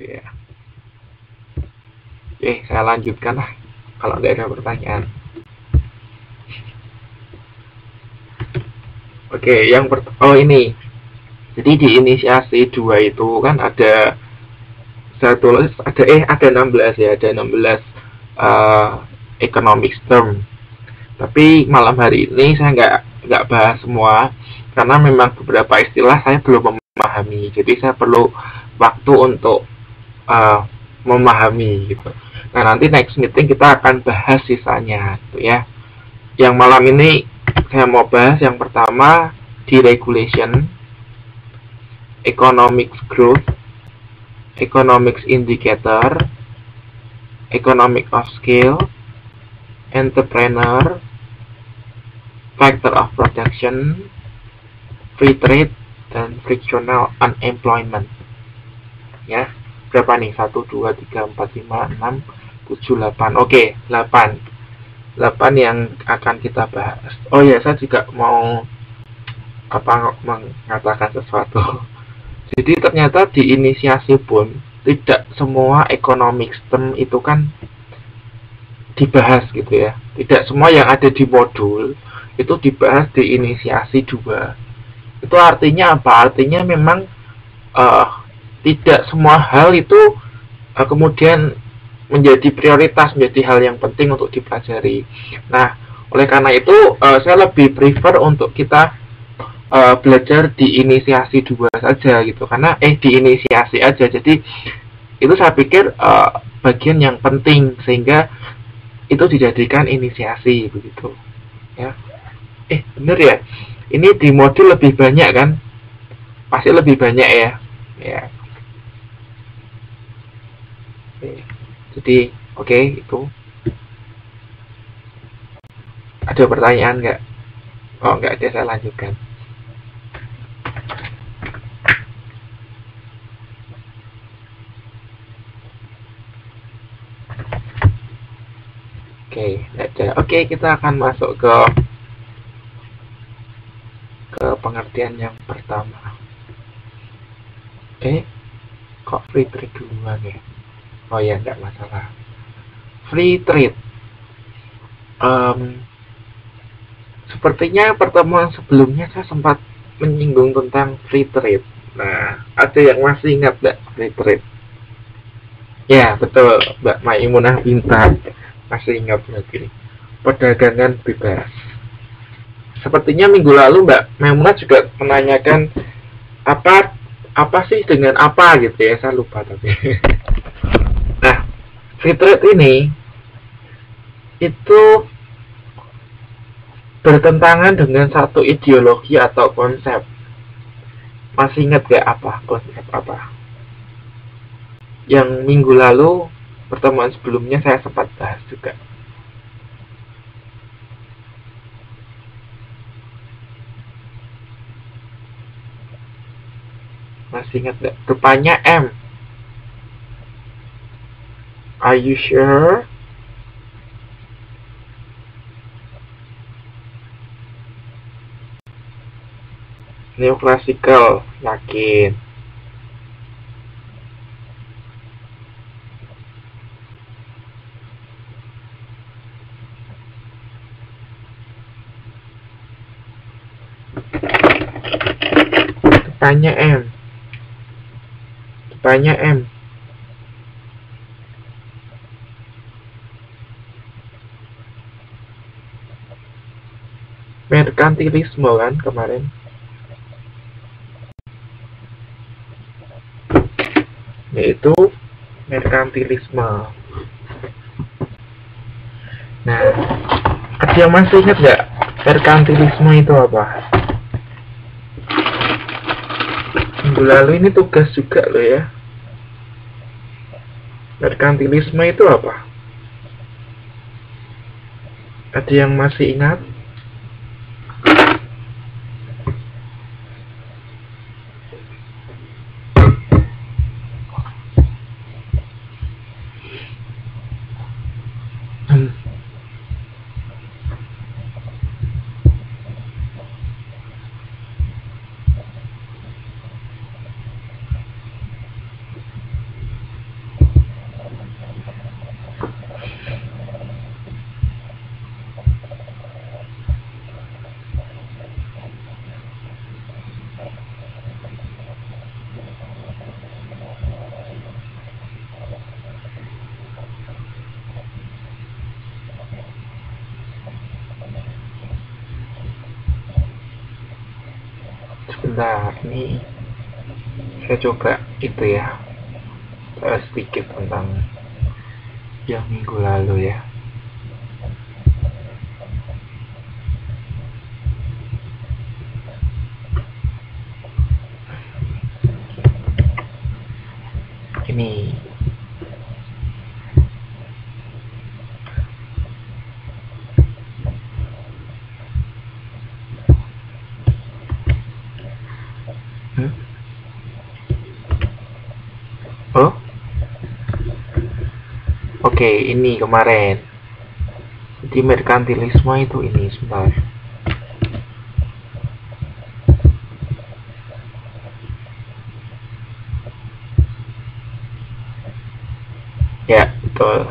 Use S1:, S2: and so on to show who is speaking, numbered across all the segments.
S1: Ya. Oke, saya lanjutkan lah kalau nggak ada pertanyaan. Oke, oh ini. Jadi di inisiasi 2 itu kan ada saya tulis ada 16 ya, ada 16 economic term. Tapi malam hari ini saya nggak bahas semua karena memang beberapa istilah saya belum memahami. Jadi saya perlu waktu untuk uh, memahami gitu. Nah, nanti next meeting kita akan bahas sisanya gitu ya. Yang malam ini saya mau bahas yang pertama deregulation, economic growth, economics indicator, economic of scale, entrepreneur, factor of production, free trade, dan frictional unemployment. Ya, berapa nih? 1, 2, 3, 4, 5, 6, 7, 8. Oke, 8 yang akan kita bahas. Oh ya, saya juga mau mengatakan sesuatu. Jadi ternyata di inisiasi pun tidak semua economic term itu kan dibahas gitu ya. Tidak semua yang ada di modul itu dibahas di inisiasi 2. Itu artinya apa? Artinya memang uh, tidak semua hal itu kemudian menjadi prioritas, menjadi hal yang penting untuk dipelajari. Nah, oleh karena itu saya lebih prefer untuk kita belajar di inisiasi 2 saja gitu. Karena di inisiasi aja. Jadi itu saya pikir bagian yang penting sehingga itu dijadikan inisiasi begitu. Ya. Bener ya. Ini di modul lebih banyak kan? Pasti lebih banyak ya. Ya. Jadi oke, itu. Ada pertanyaan nggak? Oh nggak ada, saya lanjutkan. Oke, nggak ada. Oke, kita akan masuk ke pengertian yang pertama. Kok free trade duluan ya? Oh ya, nggak masalah. Free trade. Sepertinya pertemuan sebelumnya saya sempat menyinggung tentang free trade. Nah, ada yang masih ingat nggak free trade? Ya, betul, Mbak Maimunah Bintang. Masih ingat berarti. Perdagangan bebas. Sepertinya minggu lalu Mbak Maimunah juga menanyakan apa sih dengan apa gitu ya, saya lupa tapi. Nah, free trade ini itu bertentangan dengan satu ideologi atau konsep. Masih ingat gak apa konsep apa? Yang minggu lalu pertemuan sebelumnya saya sempat bahas juga. Masih ingat gak? Rupanya M. Are you sure? Neoclassical, yakin. Tanya M. Tanya M. Merkantilisme kan kemarin. Yaitu merkantilisme. Nah, ada yang masih ingat gak merkantilisme itu apa? Minggu lalu ini tugas juga loh ya. Merkantilisme itu apa? Ada yang masih ingat? Sebentar, ini saya coba itu ya, sedikit tentang yang minggu lalu ya. Ini oh, oke, ini kemarin. Jadi merkantilisme itu ini sebentar. Ya, betul.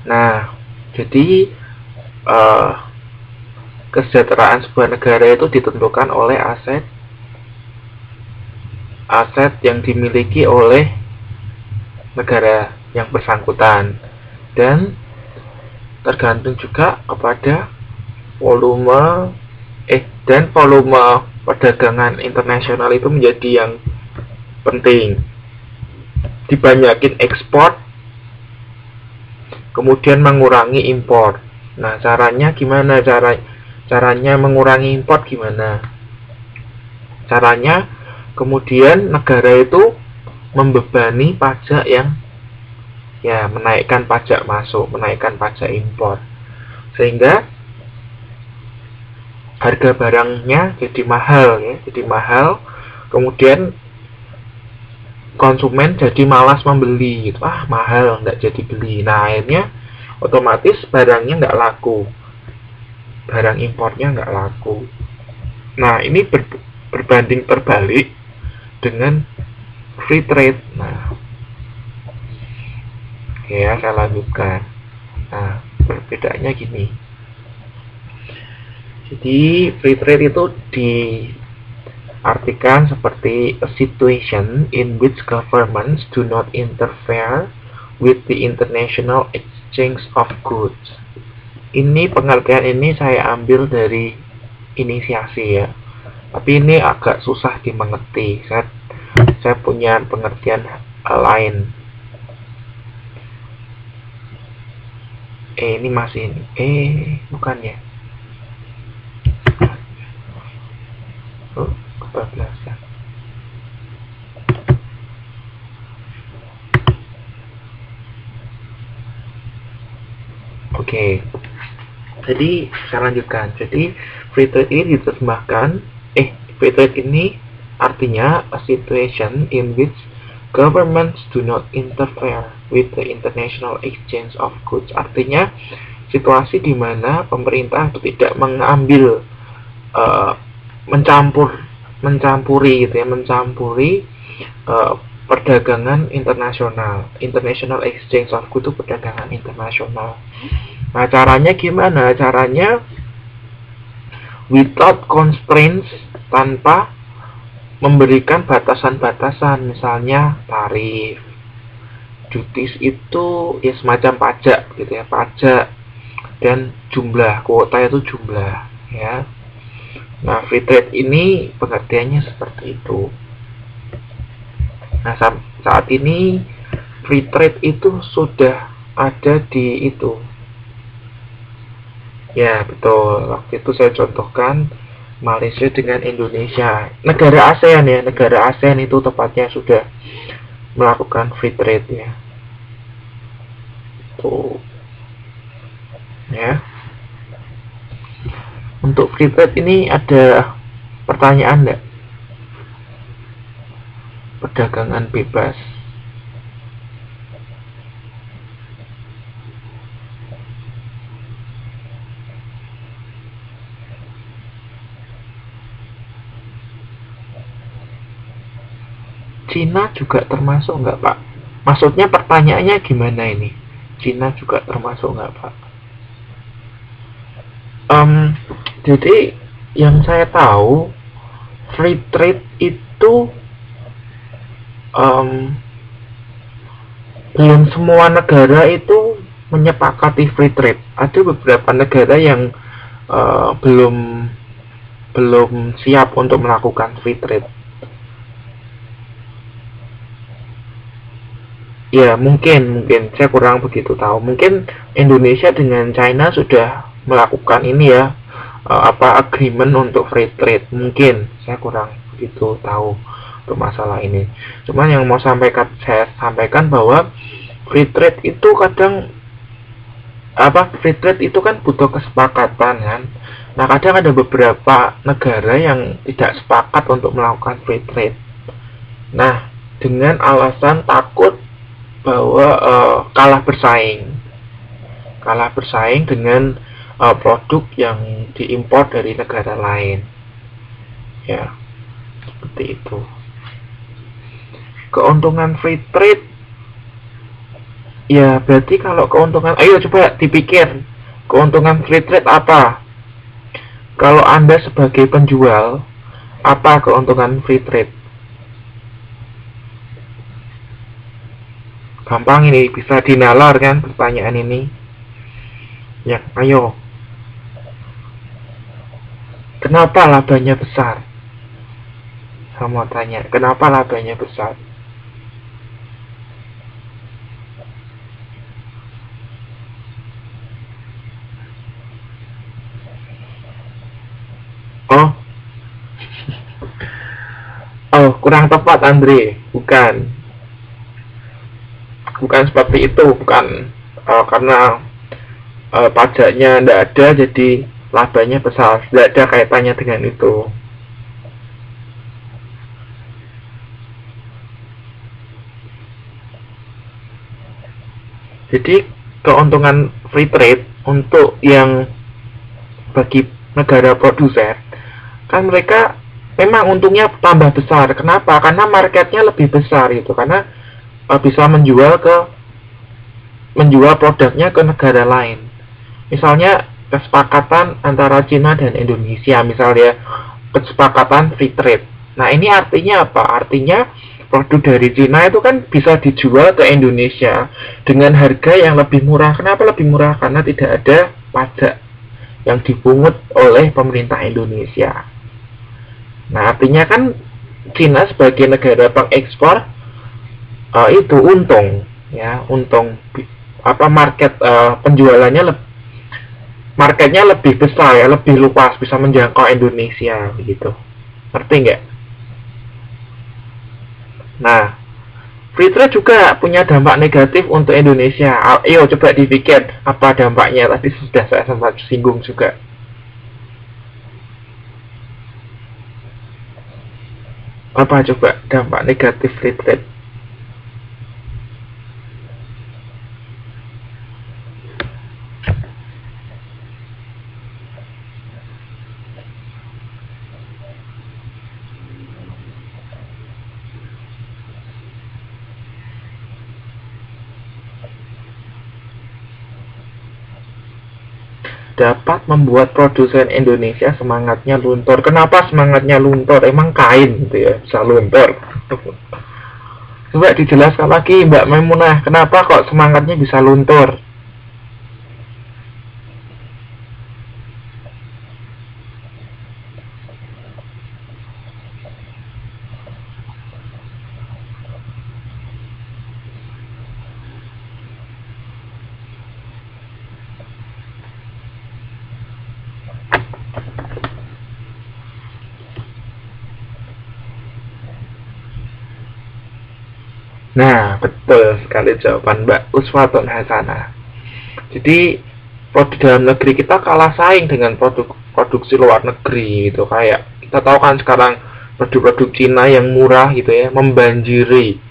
S1: Nah, jadi kesejahteraan sebuah negara itu ditentukan oleh aset yang dimiliki oleh negara yang bersangkutan, dan tergantung juga kepada volume perdagangan internasional itu menjadi yang penting. Dibanyakin ekspor, kemudian mengurangi impor. Nah, caranya gimana? Caranya mengurangi impor gimana? Caranya kemudian negara itu membebani pajak yang menaikkan pajak masuk, menaikkan pajak impor, sehingga harga barangnya jadi mahal ya, kemudian konsumen jadi malas membeli gitu. Mahal, nggak jadi beli. Nah, akhirnya otomatis barangnya nggak laku, barang impornya nggak laku. Nah, ini berbanding terbalik dengan free trade. Nah, oke ya, saya lanjutkan. Nah, perbedaannya gini. Jadi free trade itu diartikan seperti a situation in which governments do not interfere with the international exchange of goods. Ini pengertian ini saya ambil dari inisiasi ya, tapi ini agak susah dimengerti. Saya punya pengertian lain. Ini masih ini. Bukan ya. Kebablasan. Oke. Jadi saya lanjutkan. Jadi free trade ini diterjemahkan, free trade ini artinya a situation in which governments do not interfere with the international exchange of goods. Artinya situasi di mana pemerintah itu tidak mengambil mencampuri perdagangan internasional. International exchange of goods itu perdagangan internasional. Nah, caranya gimana? Caranya without constraints, tanpa memberikan batasan-batasan, misalnya tarif, duties itu ya semacam pajak gitu ya, pajak, dan jumlah kuota itu jumlah ya. Nah, free trade ini pengertiannya seperti itu. Nah, saat ini free trade itu sudah ada di itu. Ya, betul. Waktu itu saya contohkan Malaysia dengan Indonesia. Negara ASEAN ya, negara ASEAN itu tepatnya sudah melakukan free trade ya. Tuh. Ya. Untuk free trade ini ada pertanyaan enggak? Perdagangan bebas. Cina juga termasuk nggak, Pak? Maksudnya pertanyaannya gimana ini? Cina juga termasuk nggak, Pak? Jadi yang saya tahu free trade itu belum semua negara itu menyepakati free trade. Ada beberapa negara yang belum belum siap untuk melakukan free trade. Ya, mungkin saya kurang begitu tahu. Mungkin Indonesia dengan China sudah melakukan ini ya, agreement untuk free trade. Mungkin saya kurang begitu tahu untuk masalah ini. Cuman yang mau saya sampaikan bahwa free trade itu kadang free trade itu kan butuh kesepakatan kan. Nah, kadang ada beberapa negara yang tidak sepakat untuk melakukan free trade. Nah, dengan alasan takut bahwa kalah bersaing dengan produk yang diimpor dari negara lain. Ya, seperti itu. Keuntungan free trade, ya berarti kalau keuntungan, ayo coba dipikir, keuntungan free trade apa? Kalau Anda sebagai penjual, apa keuntungan free trade? Gampang ini, bisa dinalar kan pertanyaan ini. Ya, ayo. Kenapa labanya besar? Saya mau tanya, kenapa labanya besar? Oh, kurang tepat Andre, bukan seperti itu, bukan karena pajaknya tidak ada jadi labanya besar, tidak ada kaitannya dengan itu. Jadi keuntungan free trade untuk yang bagi negara produsen kan mereka memang untungnya tambah besar. Kenapa? Karena marketnya lebih besar gitu, karena bisa menjual produknya ke negara lain. Misalnya kesepakatan antara Cina dan Indonesia, misalnya kesepakatan free trade. Nah, ini artinya apa? Artinya produk dari Cina itu kan bisa dijual ke Indonesia dengan harga yang lebih murah. Kenapa lebih murah? Karena tidak ada pajak yang dipungut oleh pemerintah Indonesia. Nah, artinya kan Cina sebagai negara pengekspor itu untung, ya, untung. Marketnya lebih besar ya, lebih luas, bisa menjangkau Indonesia begitu. Ngerti nggak? Nah, free trade juga punya dampak negatif untuk Indonesia. Ayo coba dipikir apa dampaknya. Tadi sudah saya sempat singgung juga. Apa coba dampak negatif free trade? Dapat membuat produsen Indonesia semangatnya luntur. Kenapa semangatnya luntur? Emang kain gitu ya bisa luntur? Coba dijelaskan lagi Mbak Maimunah, kenapa kok semangatnya bisa luntur? Nah, betul sekali jawaban Mbak Uswatun Hasanah. Jadi, produk dalam negeri kita kalah saing dengan produksi luar negeri gitu. Kayak kita tahu kan sekarang produk-produk Cina yang murah gitu ya, membanjiri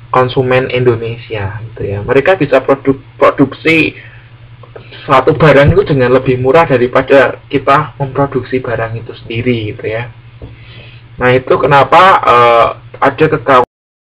S1: konsumen Indonesia gitu ya. Mereka bisa produksi suatu barang itu dengan lebih murah daripada kita memproduksi barang itu sendiri gitu ya. Nah, itu kenapa ada